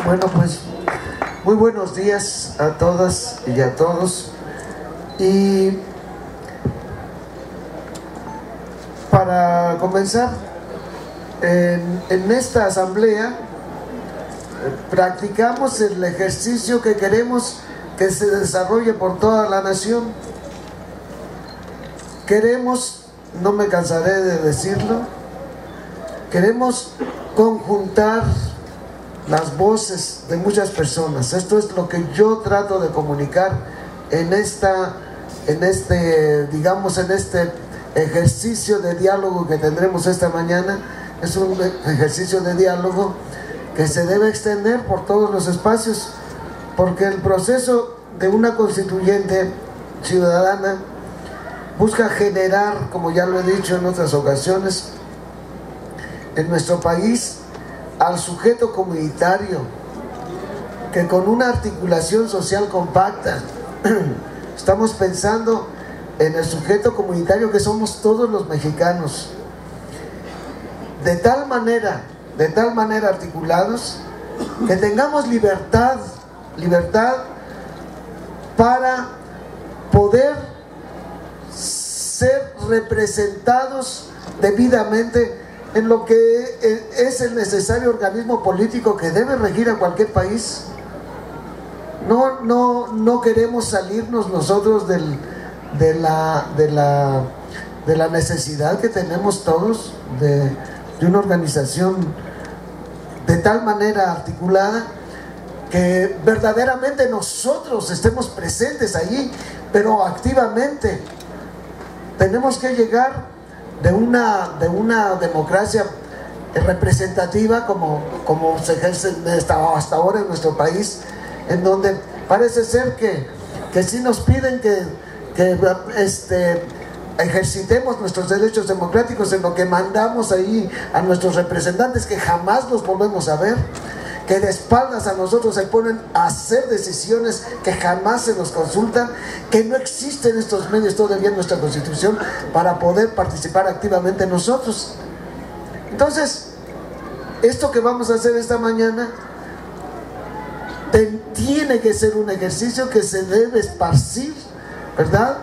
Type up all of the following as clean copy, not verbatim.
Bueno, pues muy buenos días a todas y a todos. Y para comenzar, en esta asamblea practicamos el ejercicio que queremos que se desarrolle por toda la nación. Queremos, no me cansaré de decirlo, queremos conjuntar las voces de muchas personas. Esto es lo que yo trato de comunicar en este ejercicio de diálogo que tendremos esta mañana. Es un ejercicio de diálogo que se debe extender por todos los espacios, porque el proceso de una constituyente ciudadana busca generar, como ya lo he dicho en otras ocasiones, en nuestro país al sujeto comunitario que con una articulación social compacta estamos pensando en el sujeto comunitario que somos todos los mexicanos, de tal manera articulados que tengamos libertad para poder ser representados debidamente en lo que es el necesario organismo político que debe regir a cualquier país. No queremos salirnos nosotros de la necesidad que tenemos todos de una organización de tal manera articulada que verdaderamente nosotros estemos presentes allí, pero activamente. Tenemos que llegar de una democracia representativa como se ejerce hasta ahora en nuestro país, en donde parece ser que sí nos piden que ejercitemos nuestros derechos democráticos, en lo que mandamos ahí a nuestros representantes que jamás los volvemos a ver, que de espaldas a nosotros se ponen a hacer decisiones que jamás se nos consultan, que no existen estos medios todavía en nuestra Constitución para poder participar activamente nosotros. Entonces, esto que vamos a hacer esta mañana tiene que ser un ejercicio que se debe esparcir, ¿verdad?,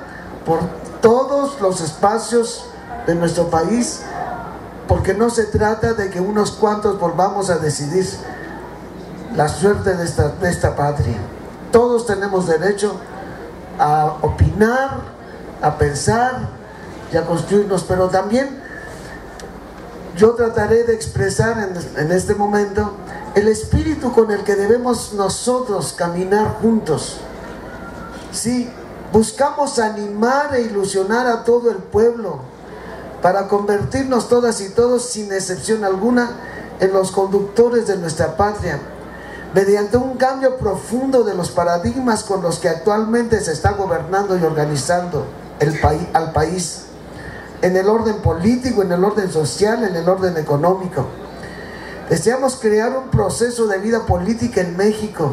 por todos los espacios de nuestro país, porque no se trata de que unos cuantos volvamos a decidir la suerte de esta patria. Todos tenemos derecho a opinar, a pensar y a construirnos, pero también yo trataré de expresar en este momento el espíritu con el que debemos nosotros caminar juntos. Sí, buscamos animar e ilusionar a todo el pueblo para convertirnos todas y todos, sin excepción alguna, en los conductores de nuestra patria, mediante un cambio profundo de los paradigmas con los que actualmente se está gobernando y organizando al país, en el orden político, en el orden social, en el orden económico. Deseamos crear un proceso de vida política en México,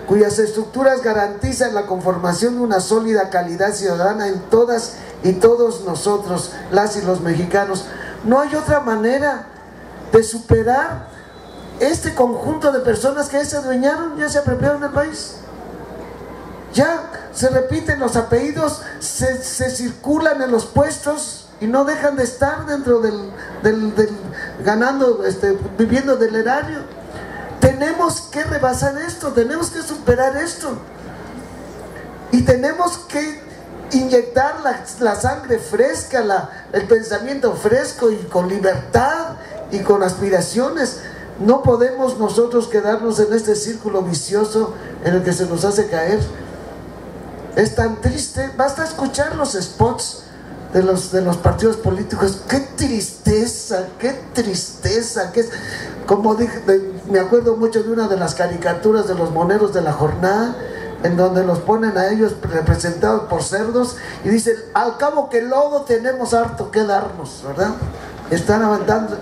cuyas estructuras garantizan la conformación de una sólida calidad ciudadana en todas y todos nosotros, las y los mexicanos. No hay otra manera de superar este conjunto de personas que ya se adueñaron, ya se apropiaron del país. Ya se repiten los apellidos, se circulan en los puestos y no dejan de estar dentro viviendo del erario. Tenemos que rebasar esto, tenemos que superar esto. Y tenemos que inyectar la sangre fresca, el pensamiento fresco y con libertad y con aspiraciones. No podemos nosotros quedarnos en este círculo vicioso en el que se nos hace caer. Es tan triste, basta escuchar los spots de los partidos políticos. ¡Qué tristeza! ¡Qué tristeza! Como dije, me acuerdo mucho de una de las caricaturas de los moneros de la jornada, en donde los ponen a ellos representados por cerdos y dicen, al cabo que lodo tenemos harto que darnos, ¿verdad? Están aventando.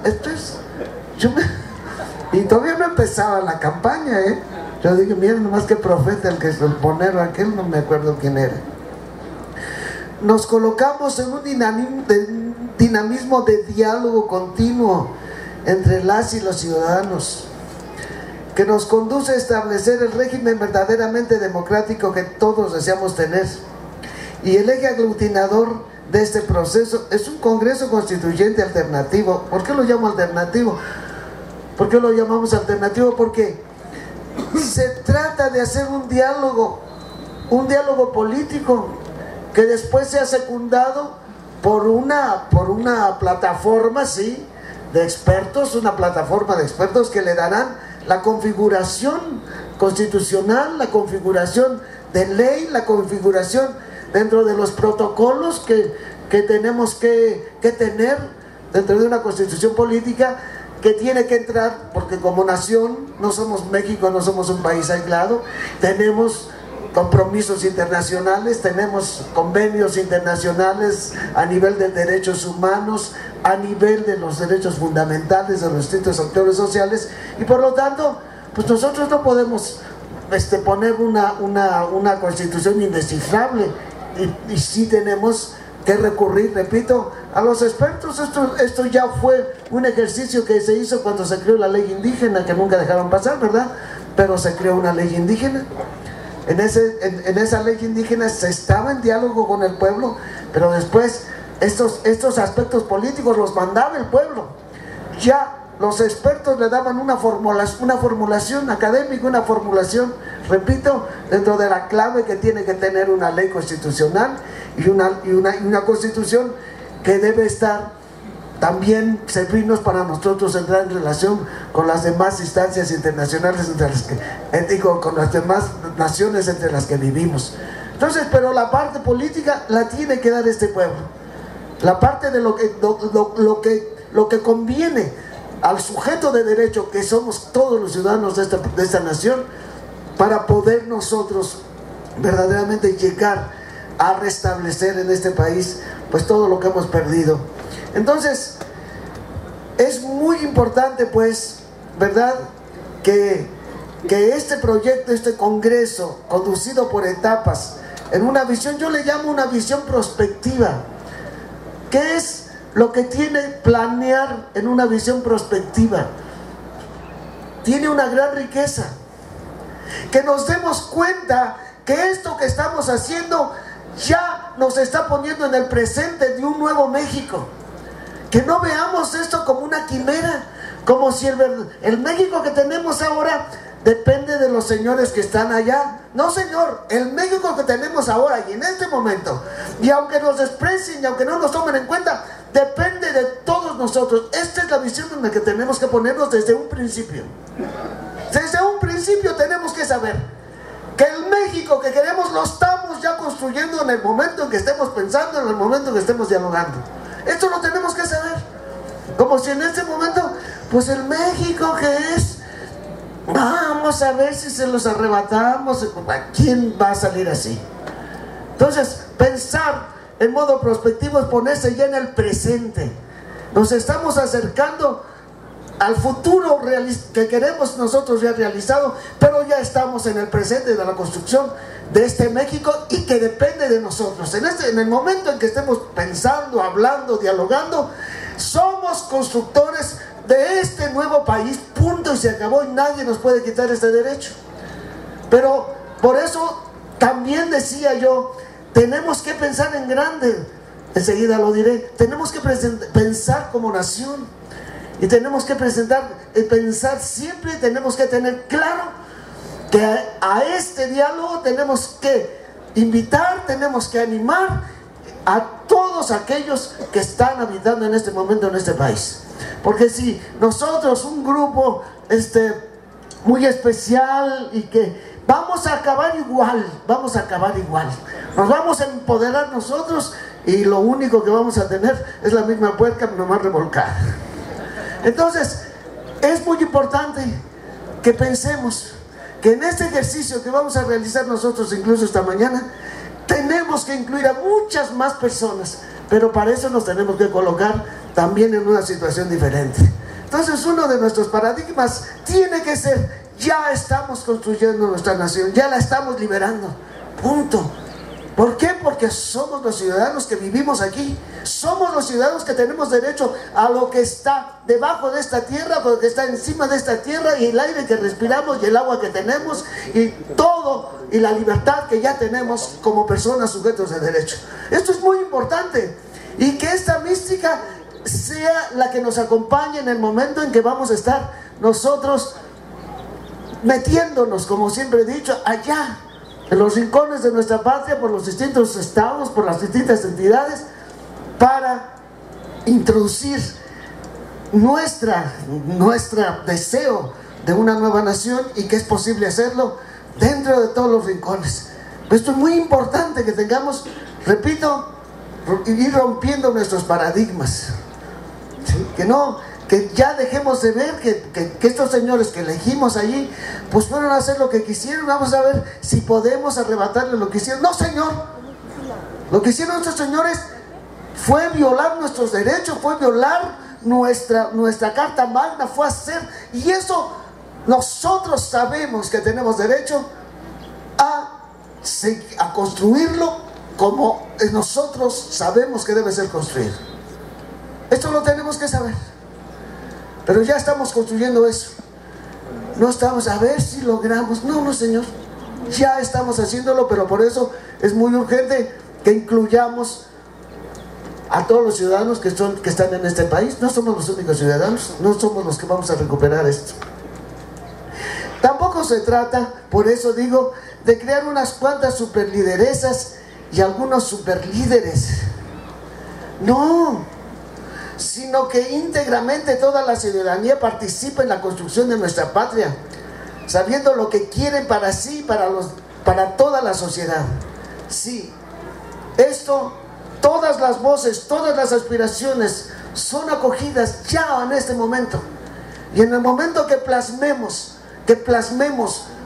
Y todavía no empezaba la campaña, ¿eh? Yo dije, miren nomás qué profeta el que es el monero aquel, no me acuerdo quién era. Nos colocamos en un dinamismo de diálogo continuo entre las y los ciudadanos. que nos conduce a establecer el régimen verdaderamente democrático que todos deseamos tener. Y el eje aglutinador de este proceso es un Congreso Constituyente alternativo. ¿Por qué lo llamo alternativo? ¿Por qué lo llamamos alternativo? Porque se trata de hacer un diálogo político que después sea secundado por una plataforma, sí, de expertos, una plataforma de expertos que le darán la configuración constitucional, la configuración de ley, la configuración dentro de los protocolos que tenemos que tener dentro de una constitución política que tiene que entrar, porque como nación no somos México, no somos un país aislado, tenemos compromisos internacionales, tenemos convenios internacionales a nivel de derechos humanos, a nivel de los derechos fundamentales de los distintos sectores sociales, y por lo tanto, pues nosotros no podemos poner una constitución indescifrable, y sí tenemos que recurrir, repito, a los expertos. Esto ya fue un ejercicio que se hizo cuando se creó la ley indígena, que nunca dejaron pasar, ¿verdad? Pero se creó una ley indígena. En esa ley indígena se estaba en diálogo con el pueblo, pero después estos aspectos políticos los mandaba el pueblo. Ya los expertos le daban una formulación académica, una formulación, repito, dentro de la clave que tiene que tener una ley constitucional y una constitución que debe estar también servirnos para nosotros entrar en relación con las demás instancias internacionales entre las que, con las demás naciones entre las que vivimos. Entonces, pero la parte política la tiene que dar este pueblo, la parte de lo que conviene al sujeto de derecho que somos todos los ciudadanos de esta nación, para poder nosotros verdaderamente llegar a restablecer en este país pues todo lo que hemos perdido. Entonces es muy importante, pues, ¿verdad?, que este proyecto, este congreso conducido por etapas, en una visión, yo le llamo una visión prospectiva. ¿Qué es lo que tiene planear en una visión prospectiva? Tiene una gran riqueza. Que nos demos cuenta que esto que estamos haciendo ya nos está poniendo en el presente de un nuevo México. Que no veamos esto como una quimera, como si el México que tenemos ahora depende de los señores que están allá. No, señor, el México que tenemos ahora y en este momento, y aunque nos desprecien y aunque no nos tomen en cuenta, depende de todos nosotros. Esta es la visión en la que tenemos que ponernos desde un principio. Desde un principio tenemos que saber que el México que queremos lo estamos ya construyendo en el momento en que estemos pensando, en el momento en que estemos dialogando. Esto lo tenemos que saber. Como si en este momento, pues el México que es, vamos a ver si se los arrebatamos. ¿A quién va a salir así? Entonces, pensar en modo prospectivo es ponerse ya en el presente. Nos estamos acercando al futuro que queremos nosotros ya realizado, pero ya estamos en el presente de la construcción de este México y que depende de nosotros. En el momento en que estemos pensando, hablando, dialogando, somos constructores de este nuevo país, punto, y se acabó, y nadie nos puede quitar este derecho. Pero por eso también decía yo, tenemos que pensar en grande. Enseguida lo diré. Tenemos que pensar como nación. Y tenemos que pensar siempre, tenemos que tener claro que a este diálogo tenemos que invitar, tenemos que animar a todos aquellos que están habitando en este momento en este país. Porque si nosotros, un grupo muy especial, y que vamos a acabar igual, nos vamos a empoderar nosotros, y lo único que vamos a tener es la misma puerca nomás revolcada. Entonces, es muy importante que pensemos que en este ejercicio que vamos a realizar nosotros, incluso esta mañana, tenemos que incluir a muchas más personas, pero para eso nos tenemos que colocar también en una situación diferente. Entonces, uno de nuestros paradigmas tiene que ser: ya estamos construyendo nuestra nación, ya la estamos liberando, punto. ¿Por qué? Porque somos los ciudadanos que vivimos aquí. Somos los ciudadanos que tenemos derecho a lo que está debajo de esta tierra, lo que está encima de esta tierra, y el aire que respiramos y el agua que tenemos y todo, y la libertad que ya tenemos como personas sujetos de derecho. Esto es muy importante, y que esta mística sea la que nos acompañe en el momento en que vamos a estar nosotros metiéndonos, como siempre he dicho, allá en los rincones de nuestra patria, por los distintos estados, por las distintas entidades, para introducir nuestro deseo de una nueva nación, y que es posible hacerlo dentro de todos los rincones. Esto es muy importante, que tengamos, repito, ir rompiendo nuestros paradigmas, ¿sí? Que ya dejemos de ver que estos señores que elegimos allí, pues fueron a hacer lo que quisieron. Vamos a ver si podemos arrebatarle lo que hicieron. No, señor. Lo que hicieron estos señores fue violar nuestros derechos, fue violar nuestra Carta Magna, fue hacer. Y eso nosotros sabemos que tenemos derecho a construirlo como nosotros sabemos que debe ser construido. Esto lo tenemos que saber. Pero ya estamos construyendo eso. No estamos a ver si logramos. No, no, señor. Ya estamos haciéndolo, pero por eso es muy urgente que incluyamos a todos los ciudadanos que están en este país. No somos los únicos ciudadanos, no somos los que vamos a recuperar esto. Tampoco se trata, por eso digo, de crear unas cuantas superlideresas y algunos superlíderes. No, sino que íntegramente toda la ciudadanía participe en la construcción de nuestra patria, sabiendo lo que quieren para sí, para toda la sociedad. Sí, esto, todas las voces, todas las aspiraciones son acogidas ya en este momento. Y en el momento que plasmemos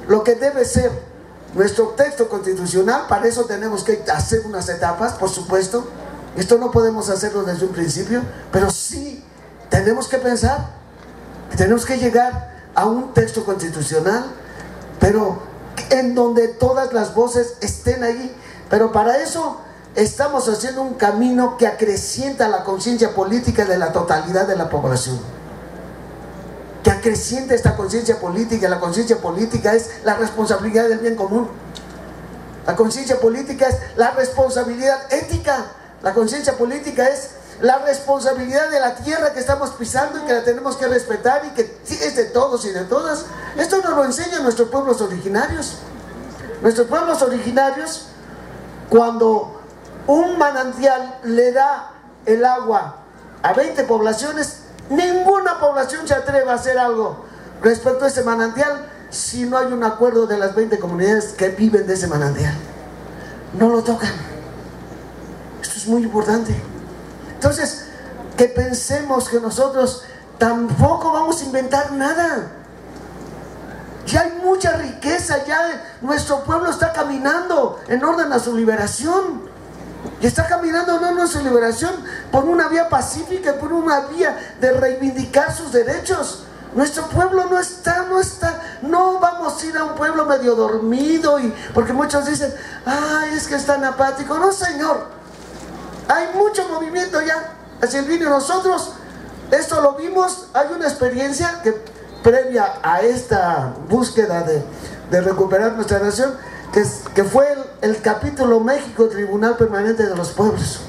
lo que debe ser nuestro texto constitucional, para eso tenemos que hacer unas etapas, por supuesto. Esto no podemos hacerlo desde un principio, pero sí tenemos que pensar, tenemos que llegar a un texto constitucional, pero en donde todas las voces estén ahí. Pero para eso estamos haciendo un camino que acrecienta la conciencia política de la totalidad de la población. Que acreciente esta conciencia política. La conciencia política es la responsabilidad del bien común. La conciencia política es la responsabilidad ética. La conciencia política es la responsabilidad de la tierra que estamos pisando y que la tenemos que respetar, y que es de todos y de todas. Esto nos lo enseñan nuestros pueblos originarios. Nuestros pueblos originarios, cuando un manantial le da el agua a 20 poblaciones, ninguna población se atreve a hacer algo respecto a ese manantial si no hay un acuerdo de las 20 comunidades que viven de ese manantial. No lo tocan. Esto es muy importante. Entonces, que pensemos que nosotros tampoco vamos a inventar nada. Ya hay mucha riqueza, ya nuestro pueblo está caminando en orden a su liberación. Y está caminando no en su liberación por una vía pacífica, por una vía de reivindicar sus derechos. Nuestro pueblo no vamos a ir a un pueblo medio dormido, porque muchos dicen, ay, es que es tan apático. No, señor, hay mucho movimiento ya hacia el bien. Nosotros esto lo vimos. Hay una experiencia que previa a esta búsqueda de recuperar nuestra nación, que fue el capítulo México, Tribunal Permanente de los Pueblos.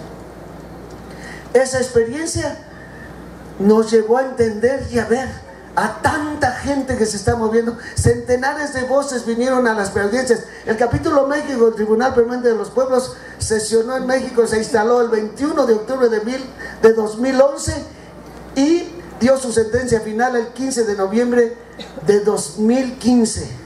Esa experiencia nos llevó a entender y a ver a tanta gente que se está moviendo. Centenares de voces vinieron a las preaudiencias. El capítulo México, el Tribunal Permanente de los Pueblos, sesionó en México, se instaló el 21 de octubre de 2011 y dio su sentencia final el 15 de noviembre de 2015.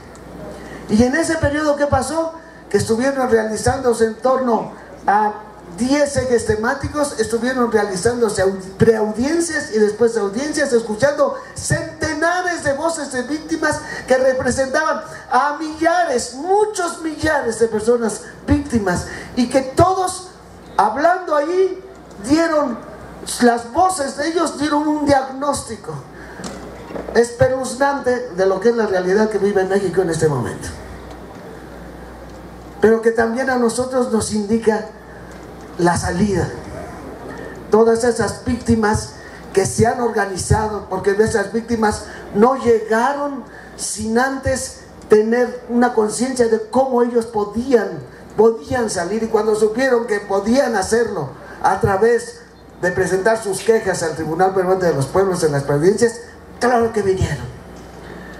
Y en ese periodo, ¿qué pasó? Que estuvieron realizándose en torno a 10 ejes temáticos, estuvieron realizándose preaudiencias y después audiencias, escuchando centenares de voces de víctimas que representaban a millares, muchos millares de personas víctimas, y que todos, hablando ahí, las voces de ellos dieron un diagnóstico espeluznante de lo que es la realidad que vive México en este momento. pero que también a nosotros nos indica la salida. Todas esas víctimas que se han organizado, porque esas víctimas no llegaron sin antes tener una conciencia de cómo ellos podían salir, y cuando supieron que podían hacerlo a través de presentar sus quejas al Tribunal Permanente de los Pueblos en las provincias, claro que vinieron.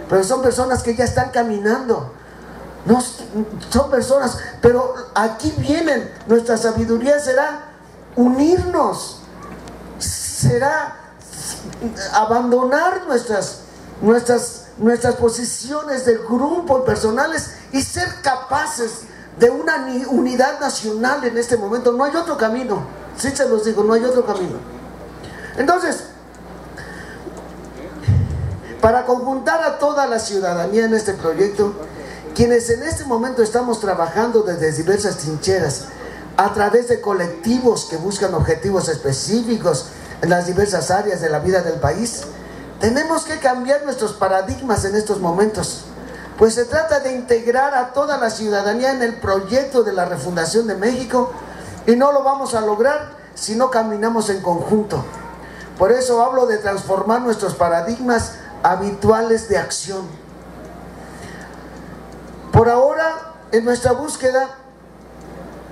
Pero son personas que ya están caminando, no son personas, pero aquí vienen. Nuestra sabiduría será unirnos, será abandonar nuestras posiciones de grupo personales y ser capaces de una unidad nacional en este momento. No hay otro camino, sí se los digo, no hay otro camino. Entonces, para conjuntar a toda la ciudadanía en este proyecto, quienes en este momento estamos trabajando desde diversas trincheras, a través de colectivos que buscan objetivos específicos en las diversas áreas de la vida del país, tenemos que cambiar nuestros paradigmas en estos momentos, pues se trata de integrar a toda la ciudadanía en el proyecto de la refundación de México, y no lo vamos a lograr si no caminamos en conjunto. Por eso hablo de transformar nuestros paradigmas habituales de acción. Por ahora, en nuestra búsqueda,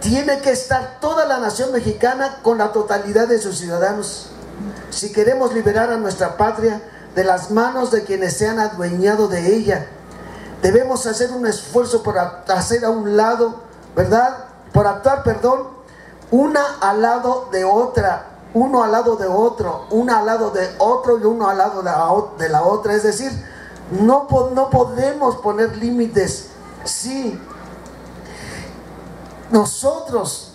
tiene que estar toda la nación mexicana con la totalidad de sus ciudadanos, si queremos liberar a nuestra patria de las manos de quienes se han adueñado de ella. Debemos hacer un esfuerzo por hacer a un lado, ¿verdad? Por actuar, una al lado de otra, uno al lado de otro, una al lado de otro y uno al lado de la otra. Es decir, no podemos poner límites. Sí, nosotros,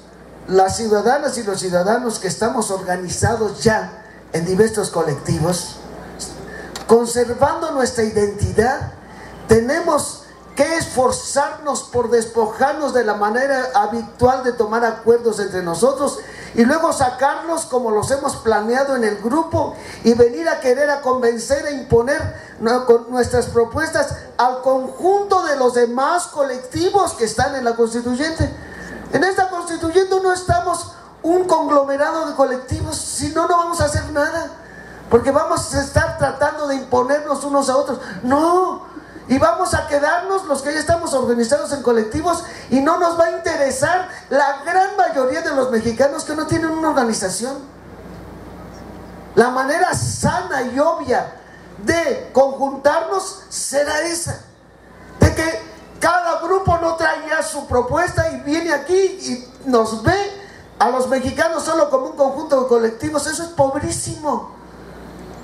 las ciudadanas y los ciudadanos que estamos organizados ya en diversos colectivos, conservando nuestra identidad, tenemos que esforzarnos por despojarnos de la manera habitual de tomar acuerdos entre nosotros y luego sacarlos como los hemos planeado en el grupo y venir a querer a convencer e imponer con nuestras propuestas al conjunto de los demás colectivos que están en la constituyente. En esta constituyente no estamos un conglomerado de colectivos, si no, no vamos a hacer nada, porque vamos a estar tratando de imponernos unos a otros. No, y vamos a quedarnos los que ya estamos organizados en colectivos, y no nos va a interesar la gran mayoría de los mexicanos que no tienen una organización. La manera sana y obvia de conjuntarnos será esa, de que cada grupo no trae ya su propuesta y viene aquí y nos ve a los mexicanos solo como un conjunto de colectivos. Eso es pobrísimo.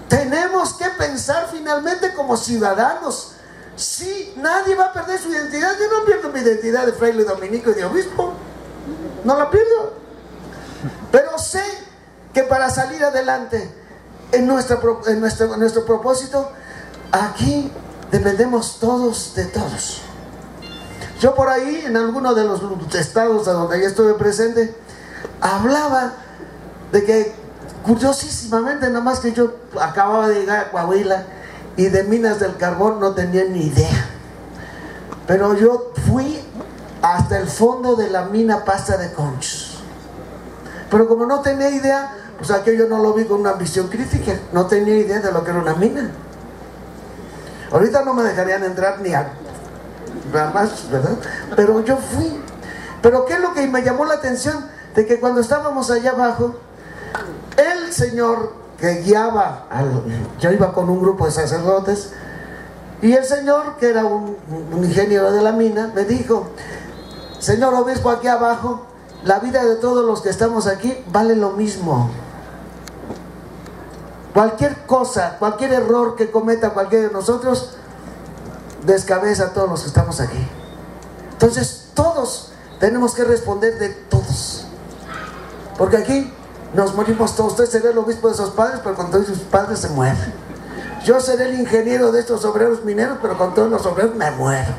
Tenemos que pensar finalmente como ciudadanos. Sí, nadie va a perder su identidad. Yo no pierdo mi identidad de fraile dominico y de obispo, no la pierdo, pero sé que para salir adelante en nuestro propósito, aquí dependemos todos de todos. Yo por ahí, en alguno de los estados a donde ya estuve presente, hablaba de que, curiosísimamente, nada más que yo acababa de llegar a Coahuila y de minas del carbón no tenía ni idea, pero yo fui hasta el fondo de la mina Pasta de Conchos, pero como no tenía idea, pues aquello no lo vi con una visión crítica, no tenía idea de lo que era una mina. Ahorita no me dejarían entrar ni a nada más, ¿verdad? Pero yo fui. Pero ¿qué es lo que me llamó la atención? De que cuando estábamos allá abajo, el señor que guiaba, yo iba con un grupo de sacerdotes, y el señor, que era un ingeniero de la mina, me dijo: señor obispo, aquí abajo, la vida de todos los que estamos aquí vale lo mismo. Cualquier cosa, cualquier error que cometa cualquiera de nosotros, descabeza a todos los que estamos aquí. Entonces todos tenemos que responder de todos, porque aquí nos morimos todos. Usted será el obispo de sus padres, pero con todos sus padres se muere. Yo seré el ingeniero de estos obreros mineros, pero con todos los obreros me muero.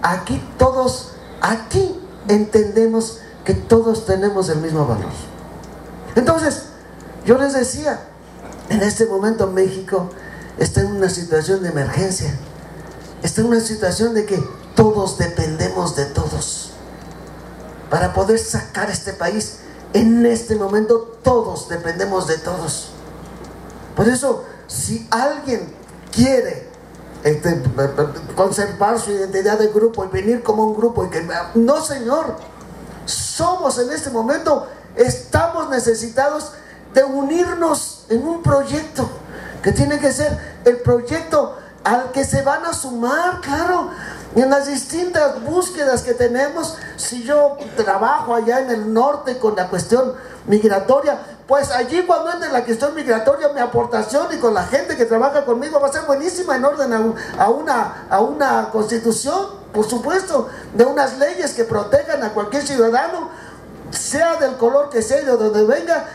Aquí todos, aquí entendemos que todos tenemos el mismo valor. Entonces, yo les decía, en este momento México está en una situación de emergencia, está en una situación de que todos dependemos de todos. Para poder sacar este país, en este momento todos dependemos de todos. Por eso, si alguien quiere conservar su identidad de grupo y venir como un grupo, y que no, señor, somos en este momento, estamos necesitados de unirnos en un proyecto que tiene que ser el proyecto al que se van a sumar, claro, en las distintas búsquedas que tenemos. Si yo trabajo allá en el norte con la cuestión migratoria, pues allí cuando entre la cuestión migratoria, mi aportación y con la gente que trabaja conmigo va a ser buenísima en orden a una constitución, por supuesto, de unas leyes que protejan a cualquier ciudadano, sea del color que sea y de donde venga,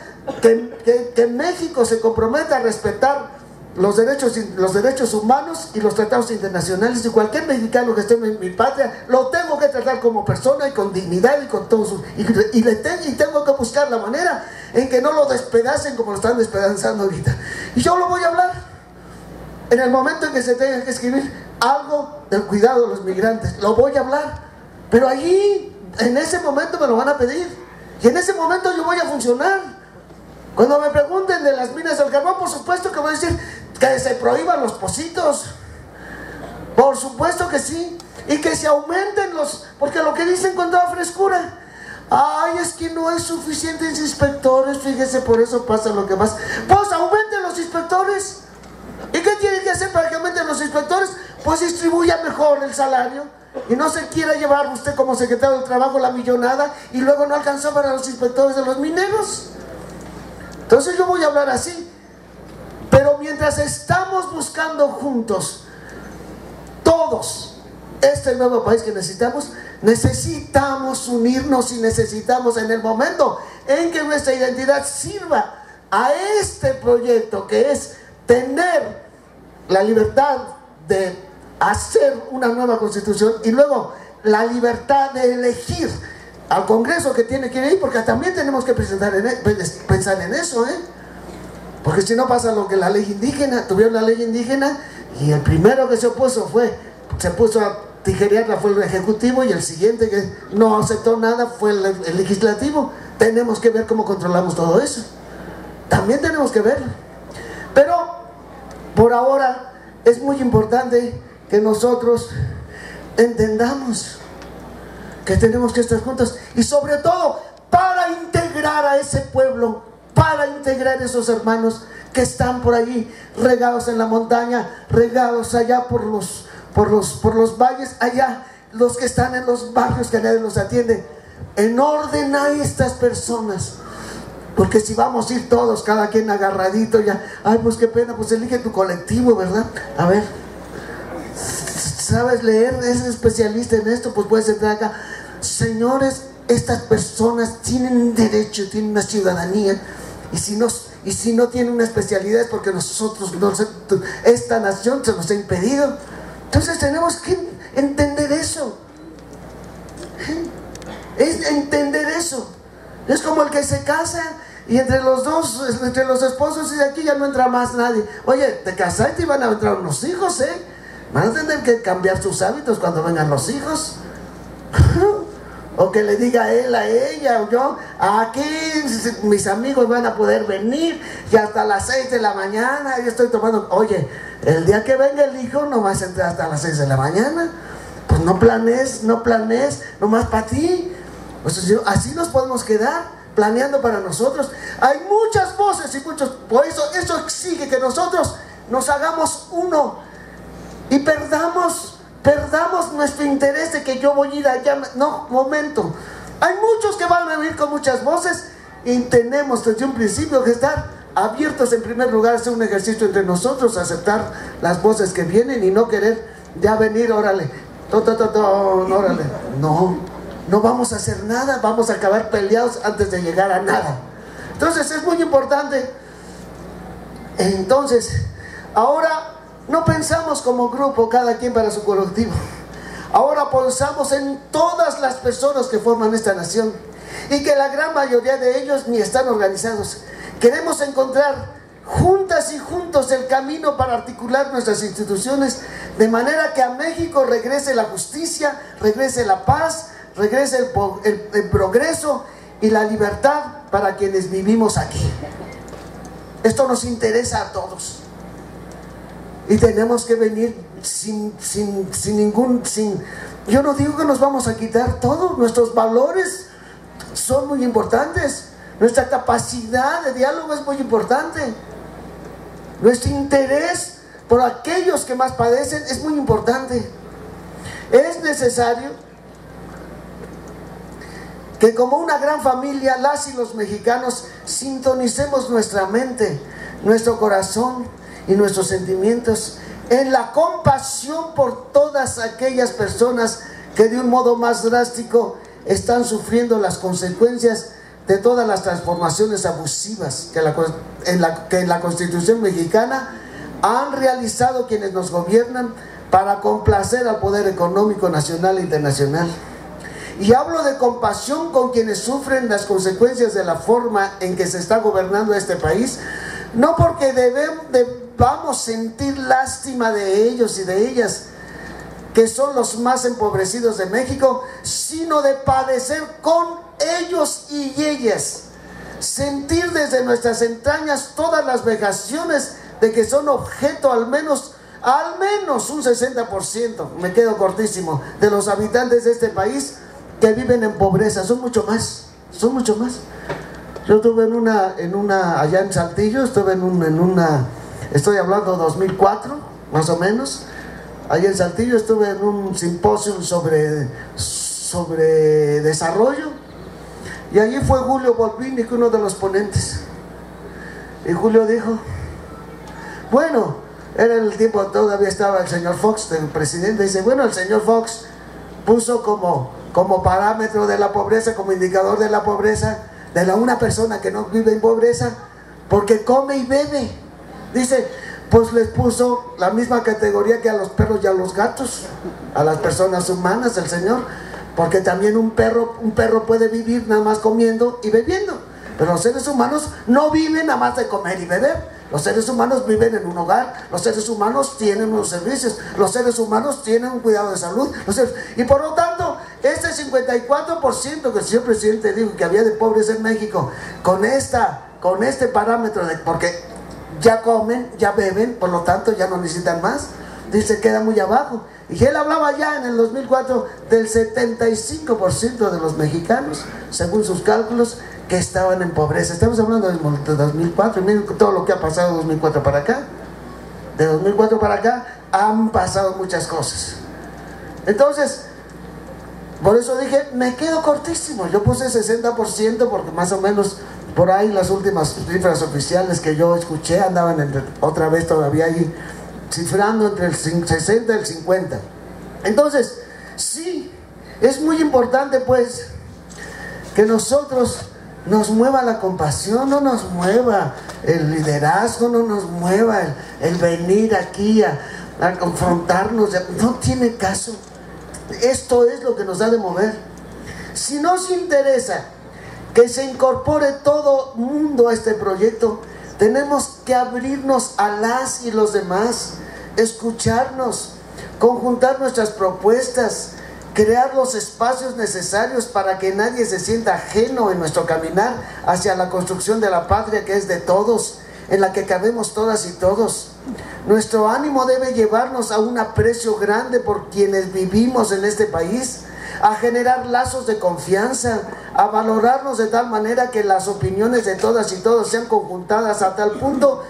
que México se comprometa a respetar los derechos humanos y los tratados internacionales. Y cualquier mexicano que esté en mi patria lo tengo que tratar como persona y con dignidad y con todo y tengo que buscar la manera en que no lo despedacen como lo están despedazando ahorita. Y yo lo voy a hablar en el momento en que se tenga que escribir algo del cuidado de los migrantes. Lo voy a hablar, pero allí en ese momento me lo van a pedir y en ese momento yo voy a funcionar. Cuando me pregunten de las minas del carbón, por supuesto que voy a decir que se prohíban los pocitos. Por supuesto que sí. Y que se aumenten porque lo que dicen con toda frescura, ay, es que no hay suficientes inspectores, fíjese, por eso pasa lo que pasa. Pues aumenten los inspectores. ¿Y qué tienen que hacer para que aumenten los inspectores? Pues distribuya mejor el salario. Y no se quiera llevar usted como secretario del Trabajo la millonada y luego no alcanzó para los inspectores de los mineros. Entonces yo voy a hablar así. Pero mientras estamos buscando juntos todos este nuevo país que necesitamos unirnos y necesitamos, en el momento en que nuestra identidad sirva a este proyecto, que es tener la libertad de hacer una nueva constitución y luego la libertad de elegir al Congreso que tiene que ir, porque también tenemos que pensar en eso, porque si no pasa lo que la ley indígena, tuvieron la ley indígena y el primero que se puso a tijerearla fue el Ejecutivo, y el siguiente que no aceptó nada fue el Legislativo. Tenemos que ver cómo controlamos todo eso, también tenemos que verlo. Pero por ahora es muy importante que nosotros entendamos que tenemos que estar juntos, y sobre todo para integrar a ese pueblo, para integrar a esos hermanos que están por allí regados en la montaña, regados allá por los valles, allá los que están en los barrios que nadie los atiende. En orden a estas personas, porque si vamos a ir todos, cada quien agarradito, ya, ay, pues qué pena, pues elige tu colectivo, ¿verdad? A ver, ¿sabes leer? ¿Es especialista en esto? Pues puedes entrar acá. Señores, estas personas tienen derecho, tienen una ciudadanía, y si no tienen una especialidad es porque esta nación se nos ha impedido. Entonces tenemos que entender eso. Es entender eso. Es como el que se casa y entre los esposos, y de aquí ya no entra más nadie. Oye, te casaste y van a entrar unos hijos, van a tener que cambiar sus hábitos cuando vengan los hijos. O que le diga él a ella o yo, aquí mis amigos van a poder venir y hasta las 6 de la mañana yo estoy tomando. Oye, el día que venga el hijo no vas a entrar hasta las 6 de la mañana. Pues no planees, nomás para ti. Pues así nos podemos quedar planeando para nosotros. Hay muchas voces y muchos, por eso exige que nosotros nos hagamos uno y perdamos nuestro interés de que yo voy a ir allá. No, momento. Hay muchos que van a venir con muchas voces y tenemos desde un principio que estar abiertos, en primer lugar, a hacer un ejercicio entre nosotros, aceptar las voces que vienen y no querer ya venir, órale, órale. No vamos a hacer nada, vamos a acabar peleados antes de llegar a nada. Entonces es muy importante. Entonces, ahora no pensamos como grupo, cada quien para su colectivo. Ahora pensamos en todas las personas que forman esta nación y que la gran mayoría de ellos ni están organizados. Queremos encontrar juntas y juntos el camino para articular nuestras instituciones, de manera que a México regrese la justicia, regrese la paz, regrese el progreso y la libertad para quienes vivimos aquí. Esto nos interesa a todos. Y tenemos que venir yo no digo que nos vamos a quitar todo, nuestros valores son muy importantes, nuestra capacidad de diálogo es muy importante, nuestro interés por aquellos que más padecen es muy importante. Es necesario que como una gran familia, las y los mexicanos sintonicemos nuestra mente, nuestro corazón y nuestros sentimientos en la compasión por todas aquellas personas que de un modo más drástico están sufriendo las consecuencias de todas las transformaciones abusivas que en la Constitución mexicana han realizado quienes nos gobiernan para complacer al poder económico nacional e internacional. Y hablo de compasión con quienes sufren las consecuencias de la forma en que se está gobernando este país, no porque debamos sentir lástima de ellos y de ellas, que son los más empobrecidos de México, sino de padecer con ellos y ellas, sentir desde nuestras entrañas todas las vejaciones de que son objeto al menos un 60%, me quedo cortísimo, de los habitantes de este país que viven en pobreza. Son mucho más. Yo estuve allá en Saltillo, estoy hablando 2004, más o menos. Allá en Saltillo estuve en un simposio sobre desarrollo. Y allí fue Julio Volpini, uno de los ponentes. Y Julio dijo, bueno, era el tiempo, todavía estaba el señor Fox, el presidente. Dice, bueno, el señor Fox puso como parámetro de la pobreza, como indicador de la pobreza, una persona que no vive en pobreza, porque come y bebe. Dice, pues les puso la misma categoría que a los perros y a los gatos, a las personas humanas, el Señor, porque también un perro puede vivir nada más comiendo y bebiendo, pero los seres humanos no viven nada más de comer y beber. Los seres humanos viven en un hogar, los seres humanos tienen unos servicios, los seres humanos tienen un cuidado de salud, y por lo tanto, este 54% que el señor presidente dijo que había de pobres en México, con este parámetro porque ya comen, ya beben, por lo tanto ya no necesitan más, dice, queda muy abajo. Y él hablaba ya en el 2004 del 75% de los mexicanos, según sus cálculos, que estaban en pobreza. Estamos hablando de 2004, y miren todo lo que ha pasado de 2004 para acá. De 2004 para acá han pasado muchas cosas. Entonces, por eso dije, me quedo cortísimo. Yo puse 60% porque más o menos por ahí las últimas cifras oficiales que yo escuché andaban otra vez todavía ahí cifrando entre el 60 y el 50. Entonces, sí, es muy importante pues que nosotros nos mueva la compasión, no nos mueva el liderazgo, no nos mueva el venir aquí a confrontarnos, no tiene caso. Esto es lo que nos ha de mover. Si nos interesa que se incorpore todo mundo a este proyecto, tenemos que abrirnos a las y los demás, escucharnos, conjuntar nuestras propuestas, crear los espacios necesarios para que nadie se sienta ajeno en nuestro caminar hacia la construcción de la patria que es de todos, en la que cabemos todas y todos. Nuestro ánimo debe llevarnos a un aprecio grande por quienes vivimos en este país, a generar lazos de confianza, a valorarnos de tal manera que las opiniones de todas y todos sean conjuntadas a tal punto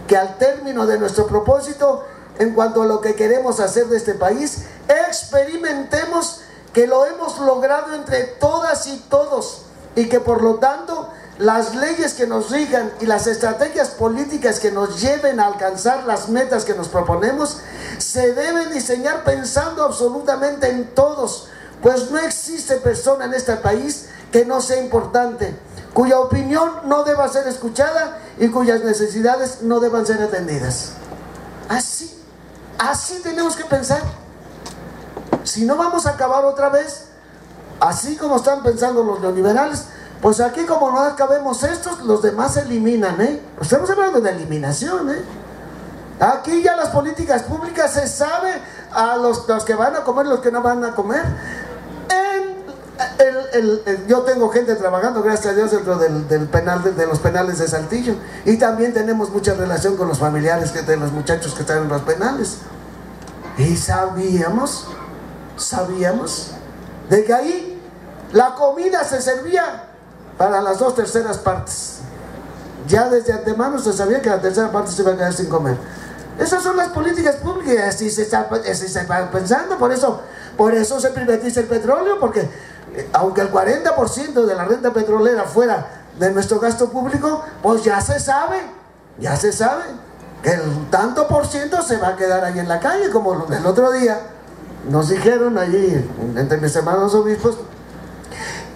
que al término de nuestro propósito, en cuanto a lo que queremos hacer de este país, experimentemos que lo hemos logrado entre todas y todos, y que por lo tanto las leyes que nos rijan y las estrategias políticas que nos lleven a alcanzar las metas que nos proponemos se deben diseñar pensando absolutamente en todos, pues no existe persona en este país que no sea importante, cuya opinión no deba ser escuchada y cuyas necesidades no deban ser atendidas. Así tenemos que pensar. Si no, vamos a acabar otra vez así como están pensando los neoliberales, Pues aquí como no acabemos estos, los demás se eliminan, ¿eh? Estamos hablando de eliminación, ¿eh? Aquí ya las políticas públicas se sabe a los que van a comer, los que no van a comer. Yo tengo gente trabajando, gracias a Dios, dentro del penal, de los penales de Saltillo. Y también tenemos mucha relación con los familiares de los muchachos que están en los penales. Y sabíamos de que ahí la comida se servía para las 2/3 partes. Ya desde antemano se sabía que la tercera parte se iba a quedar sin comer. Esas son las políticas públicas, así se está pensando. Por eso se privatiza el petróleo, porque aunque el 40% de la renta petrolera fuera de nuestro gasto público, pues ya se sabe que el tanto por ciento se va a quedar ahí en la calle, como el otro día nos dijeron allí entre mis hermanos obispos,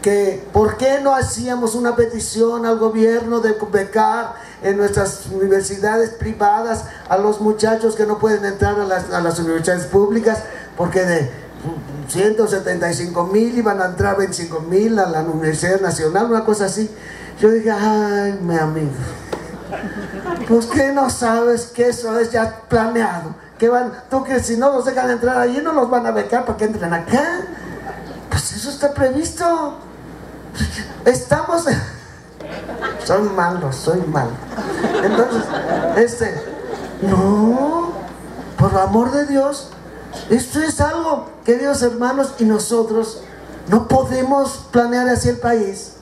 que por qué no hacíamos una petición al gobierno de becar en nuestras universidades privadas a los muchachos que no pueden entrar a las universidades públicas, porque de 175,000 iban a entrar 25,000 a la Universidad Nacional, una cosa así. Yo dije, ay, mi amigo, pues que no sabes que eso es ya planeado, que tú que si no los dejan entrar allí no los van a becar para que entren acá. Pues eso está previsto. Estamos soy malo. Entonces, no, por amor de Dios, esto es algo, queridos hermanos, y nosotros no podemos planear así el país.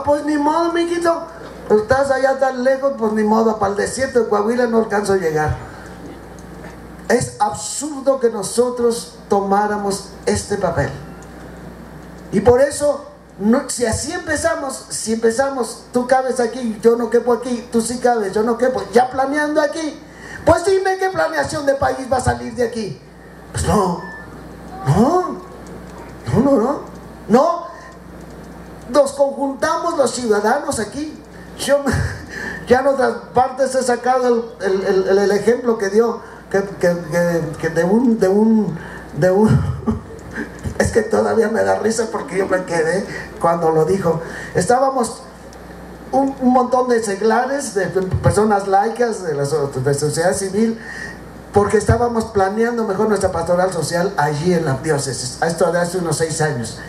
Pues ni modo, mijito, estás allá tan lejos, pues ni modo, para el desierto de Coahuila no alcanzo a llegar. Es absurdo que nosotros tomáramos este papel. Y por eso, si así empezamos, tú cabes aquí, yo no quepo aquí, tú sí cabes, yo no quepo, ya planeando aquí, pues dime qué planeación de país va a salir de aquí. Pues no, nos conjuntamos los ciudadanos aquí. Yo ya en otras partes he sacado el ejemplo que dio, que de un es que todavía me da risa porque yo me quedé cuando lo dijo. Estábamos un montón de seglares, de personas laicas, de sociedad civil, porque estábamos planeando mejor nuestra pastoral social allí en la diócesis, esto de hace unos 6 años.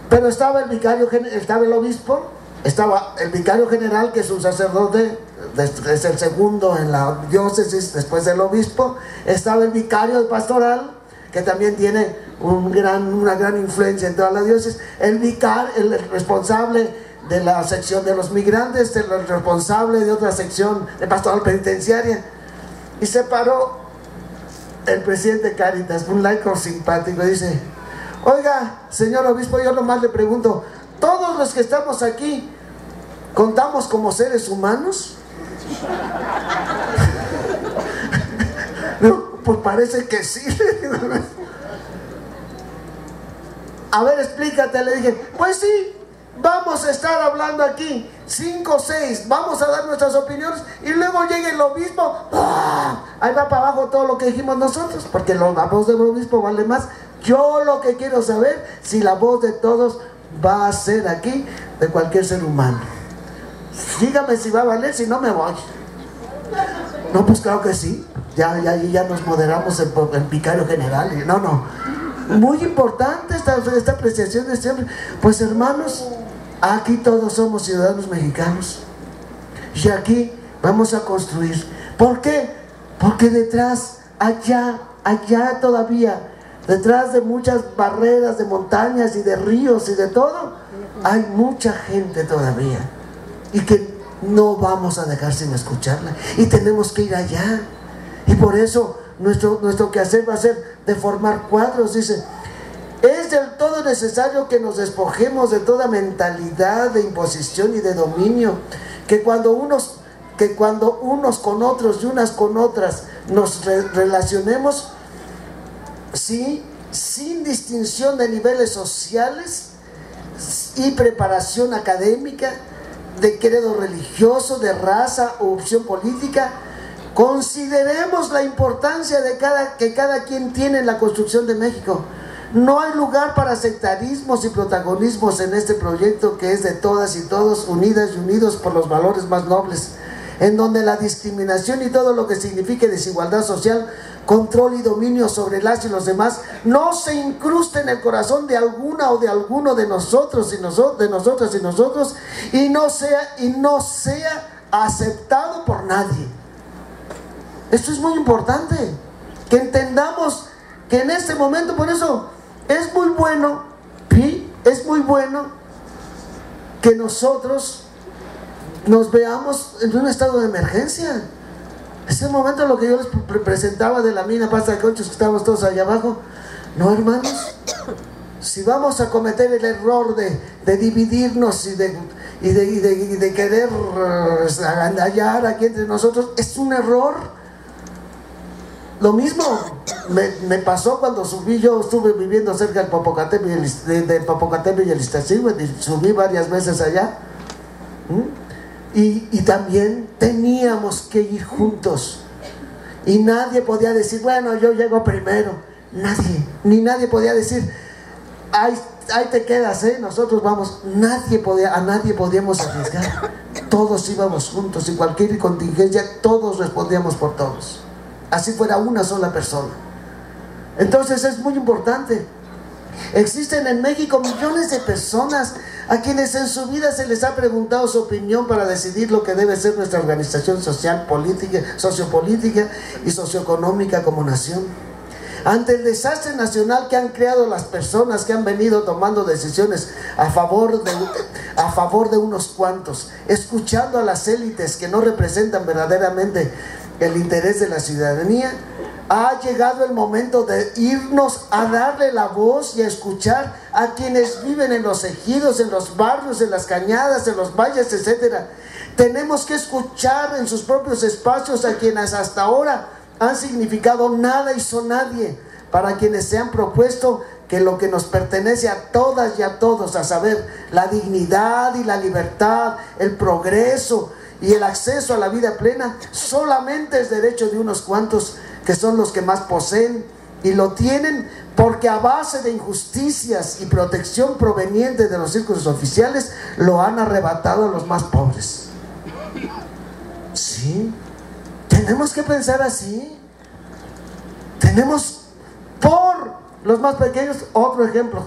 Pero estaba el vicario, estaba el obispo, estaba el vicario general, que es un sacerdote, es el segundo en la diócesis después del obispo. Estaba el vicario pastoral, que también tiene una gran influencia en toda la diócesis. El vicario, el responsable de la sección de los migrantes, el responsable de otra sección de pastoral penitenciaria. Y se paró el presidente Cáritas, un laico simpático, y dice: oiga, señor obispo, yo nomás le pregunto, ¿todos los que estamos aquí contamos como seres humanos? No, pues parece que sí. A ver, explícate, le dije. Pues sí, vamos a estar hablando aquí 5 o 6, vamos a dar nuestras opiniones y luego llega el obispo, ¡ah! Ahí va para abajo todo lo que dijimos nosotros, porque la voz del obispo vale más. Yo lo que quiero saber, si la voz de todos va a ser aquí, de cualquier ser humano. Dígame si va a valer, si no me voy. No, pues claro que sí. Ya nos moderamos el vicario general. No. Muy importante esta apreciación de este hombre. Pues hermanos, aquí todos somos ciudadanos mexicanos. Y aquí vamos a construir. ¿Por qué? Porque detrás, allá todavía, detrás de muchas barreras, de montañas y de ríos y de todo, hay mucha gente todavía. Y que no vamos a dejar sin escucharla. Y tenemos que ir allá. Y por eso nuestro quehacer va a ser de formar cuadros. Dice: es del todo necesario que nos despojemos de toda mentalidad de imposición y de dominio, que cuando unos con otros y unas con otras nos relacionemos, ¿sí?, sin distinción de niveles sociales y preparación académica, de credo religioso, de raza o opción política. Consideremos la importancia que cada quien tiene en la construcción de México. No hay lugar para sectarismos y protagonismos en este proyecto que es de todas y todos, unidas y unidos por los valores más nobles, en donde la discriminación y todo lo que signifique desigualdad social, control y dominio sobre las y los demás no se incruste en el corazón de alguna o de alguno de nosotros y de nosotras y nosotros, y no sea aceptado por nadie. Esto es muy importante, que entendamos que en este momento, por eso es muy bueno, ¿sí? Es muy bueno que nosotros nos veamos en un estado de emergencia. Ese momento, lo que yo les presentaba de la mina pasta de conchos, que estábamos todos allá abajo. No, hermanos, si vamos a cometer el error de dividirnos y de querer agandallar aquí entre nosotros, es un error. Lo mismo me pasó cuando subí. Yo estuve viviendo cerca del Popocatépetl y el Iztaccíhuatl, y subí varias veces allá. Y también teníamos que ir juntos, y nadie podía decir, bueno, yo llego primero. Nadie podía decir, ahí te quedas, nosotros vamos. A nadie podíamos arriesgar. Todos íbamos juntos, y cualquier contingencia todos respondíamos por todos, así fuera una sola persona. Entonces es muy importante. Existen en México millones de personas a quienes en su vida se les ha preguntado su opinión para decidir lo que debe ser nuestra organización social, política, sociopolítica y socioeconómica como nación. Ante el desastre nacional que han creado las personas que han venido tomando decisiones a favor de unos cuantos, escuchando a las élites que no representan verdaderamente el interés de la ciudadanía, ha llegado el momento de irnos a darle la voz y a escuchar a quienes viven en los ejidos, en los barrios, en las cañadas, en los valles, etc. Tenemos que escuchar en sus propios espacios a quienes hasta ahora han significado nada y son nadie, para quienes se han propuesto que lo que nos pertenece a todas y a todos, a saber, la dignidad y la libertad, el progreso y el acceso a la vida plena, solamente es derecho de unos cuantos, que son los que más poseen, y lo tienen porque a base de injusticias y protección proveniente de los círculos oficiales lo han arrebatado a los más pobres. Sí, tenemos que pensar así. Tenemos por los más pequeños. Otro ejemplo.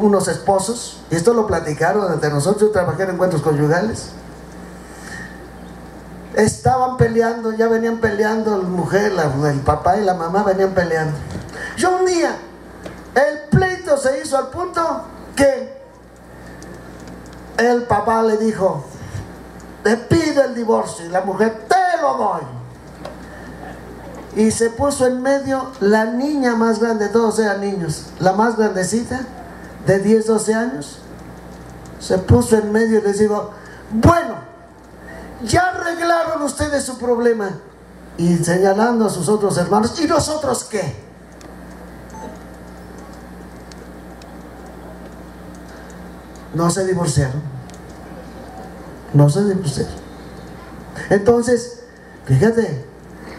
Unos esposos, y esto lo platicaron entre nosotros. Yo trabajé en encuentros conyugales. Estaban peleando, ya venían peleando la mujer, el papá y la mamá venían peleando. Y un día el pleito se hizo al punto que el papá le dijo, te pido el divorcio, y la mujer, te lo doy. Y se puso en medio la niña más grande, todos eran niños, la más grandecita, de 10, 12 años, se puso en medio y les dijo, bueno, ya arreglaron ustedes su problema, y señalando a sus otros hermanos, ¿y nosotros qué? No se divorciaron. Entonces, fíjate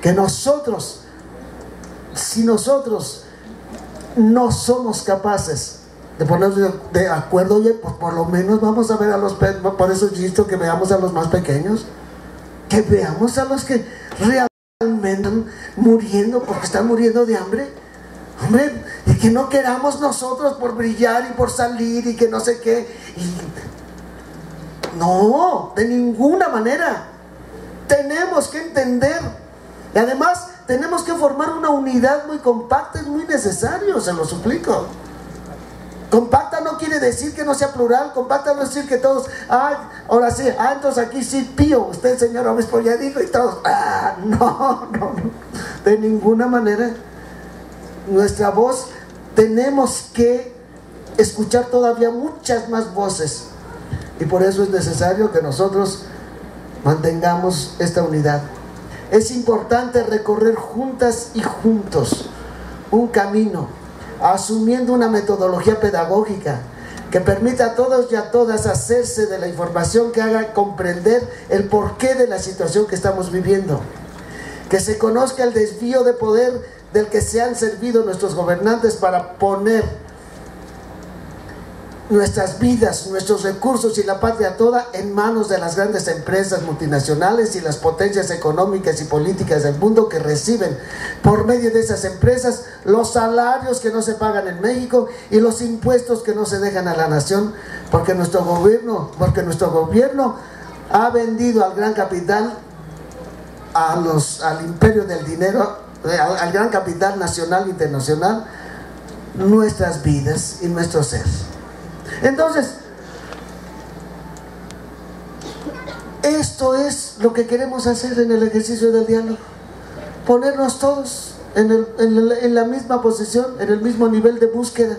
que nosotros, si nosotros no somos capaces de ponernos de acuerdo, oye, pues por lo menos vamos a ver a los, por eso insisto, que veamos a los más pequeños, que veamos a los que realmente están muriendo, porque están muriendo de hambre. Hombre, y que no queramos nosotros por brillar y por salir y que no sé qué. No, de ninguna manera. Tenemos que entender, y además tenemos que formar una unidad muy compacta. Es muy necesario, se lo suplico. Compacta no quiere decir que no sea plural. Compacta no es decir que todos, ahora sí, entonces aquí sí, Pío, usted señor obispo ya dijo, y todos, no, de ninguna manera. Nuestra voz, tenemos que escuchar todavía muchas más voces, y por eso es necesario que nosotros mantengamos esta unidad. Es importante recorrer juntas y juntos un camino, asumiendo una metodología pedagógica que permita a todos y a todas hacerse de la información que haga comprender el porqué de la situación que estamos viviendo, que se conozca el desvío de poder del que se han servido nuestros gobernantes para poner nuestras vidas, nuestros recursos y la patria toda en manos de las grandes empresas multinacionales y las potencias económicas y políticas del mundo, que reciben por medio de esas empresas los salarios que no se pagan en México y los impuestos que no se dejan a la nación, porque nuestro gobierno ha vendido al gran capital, al imperio del dinero, al gran capital nacional e internacional, nuestras vidas y nuestro ser. Entonces, esto es lo que queremos hacer en el ejercicio del diálogo: ponernos todos en la misma posición, en el mismo nivel de búsqueda,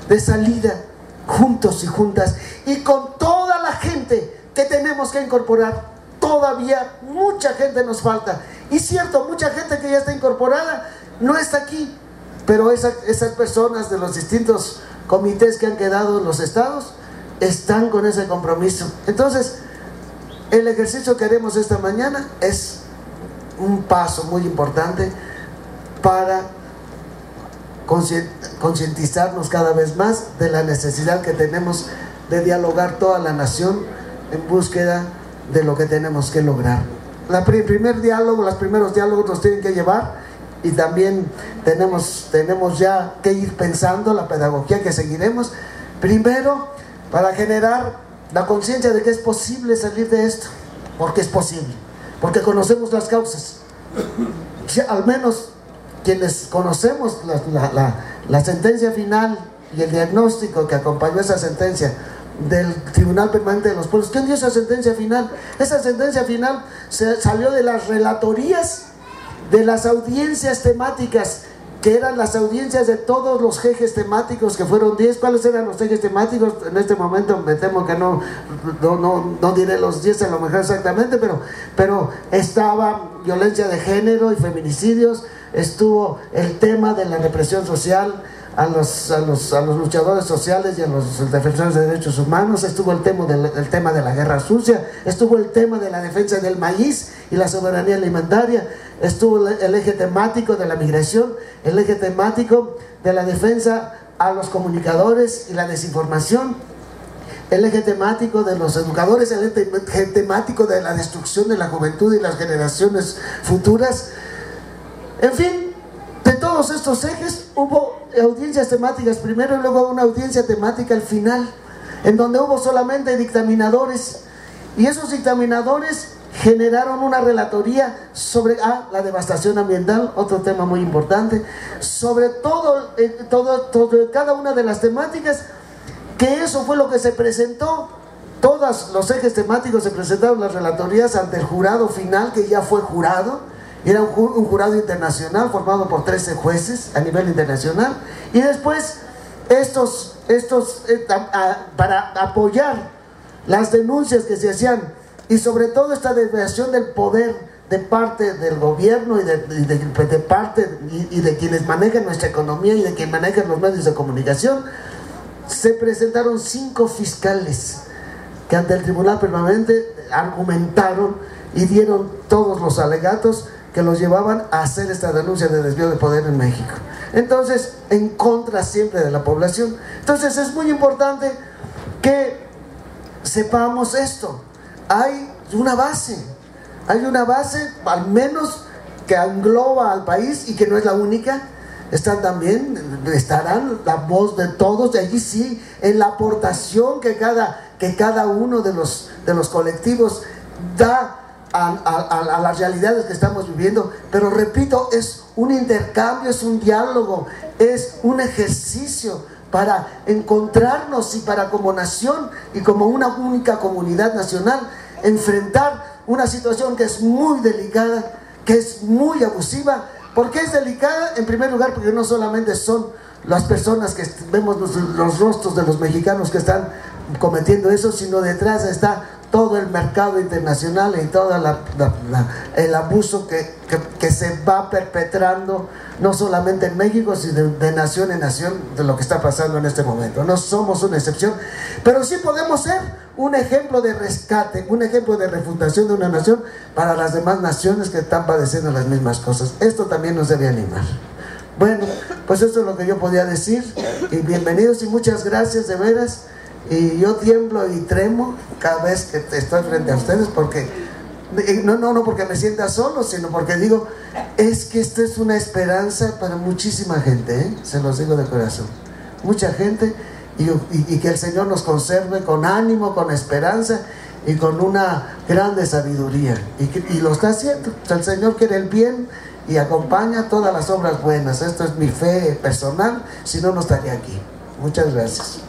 de salida, juntos y juntas, y con toda la gente que tenemos que incorporar. Todavía mucha gente nos falta, y cierto, mucha gente que ya está incorporada no está aquí, pero esas personas de los distintos comités que han quedado en los estados están con ese compromiso. Entonces, el ejercicio que haremos esta mañana es un paso muy importante para concientizarnos cada vez más de la necesidad que tenemos de dialogar toda la nación en búsqueda de lo que tenemos que lograr. Los primeros diálogos nos tienen que llevar, y también tenemos ya que ir pensando la pedagogía que seguiremos, primero para generar la conciencia de que es posible salir de esto, porque es posible, porque conocemos las causas. Al menos quienes conocemos la sentencia final y el diagnóstico que acompañó esa sentencia del Tribunal Permanente de los Pueblos. ¿Quién dio esa sentencia final? Esa sentencia final salió de las relatorías de las audiencias temáticas, que eran las audiencias de todos los ejes temáticos, que fueron 10. ¿Cuáles eran los ejes temáticos? En este momento me temo que no diré los 10 a lo mejor exactamente, pero estaba violencia de género y feminicidios, estuvo el tema de la represión social a los luchadores sociales y a los defensores de derechos humanos, estuvo el tema de la guerra sucia, estuvo el tema de la defensa del maíz y la soberanía alimentaria, estuvo el eje temático de la migración, el eje temático de la defensa a los comunicadores y la desinformación, el eje temático de los educadores, el eje temático de la destrucción de la juventud y las generaciones futuras. En fin, de todos estos ejes hubo audiencias temáticas primero y luego una audiencia temática al final, en donde hubo solamente dictaminadores, y esos dictaminadores generaron una relatoría sobre la devastación ambiental, otro tema muy importante, sobre todo cada una de las temáticas, que eso fue lo que se presentó. Todos los ejes temáticos se presentaron las relatorías ante el jurado final, que ya fue jurado. Era un jurado internacional formado por 13 jueces a nivel internacional, y después para apoyar las denuncias que se hacían, y sobre todo esta desviación del poder de parte del gobierno y de quienes manejan nuestra economía y de quienes manejan los medios de comunicación, se presentaron 5 fiscales que ante el Tribunal Permanente argumentaron y dieron todos los alegatos que los llevaban a hacer esta denuncia de desvío de poder en México. Entonces, en contra siempre de la población. Entonces, es muy importante que sepamos esto. Hay una base al menos que engloba al país y que no es la única. Estarán la voz de todos, de allí sí, en la aportación que cada uno de los colectivos da a las realidades que estamos viviendo. Pero repito, es un intercambio, es un diálogo, es un ejercicio para encontrarnos y para, como nación y como una única comunidad nacional, enfrentar una situación que es muy delicada, que es muy abusiva. ¿Por qué es delicada? En primer lugar, porque no solamente son las personas que vemos los rostros de los mexicanos que están cometiendo eso, sino detrás está todo el mercado internacional y todo el abuso que se va perpetrando, no solamente en México, sino de nación en nación, de lo que está pasando en este momento. No somos una excepción, pero sí podemos ser un ejemplo de rescate, un ejemplo de refundación de una nación para las demás naciones que están padeciendo las mismas cosas. Esto también nos debe animar. Bueno, pues esto es lo que yo podía decir, y bienvenidos y muchas gracias de veras. Y yo tiemblo y tremo cada vez que estoy frente a ustedes, porque no porque me sienta solo, sino porque digo, es que esto es una esperanza para muchísima gente, ¿eh? Se los digo de corazón, mucha gente, y que el Señor nos conserve con ánimo, con esperanza y con una grande sabiduría, y lo está haciendo. O sea, el Señor quiere el bien y acompaña todas las obras buenas. Esto es mi fe personal, si no, no estaría aquí. Muchas gracias.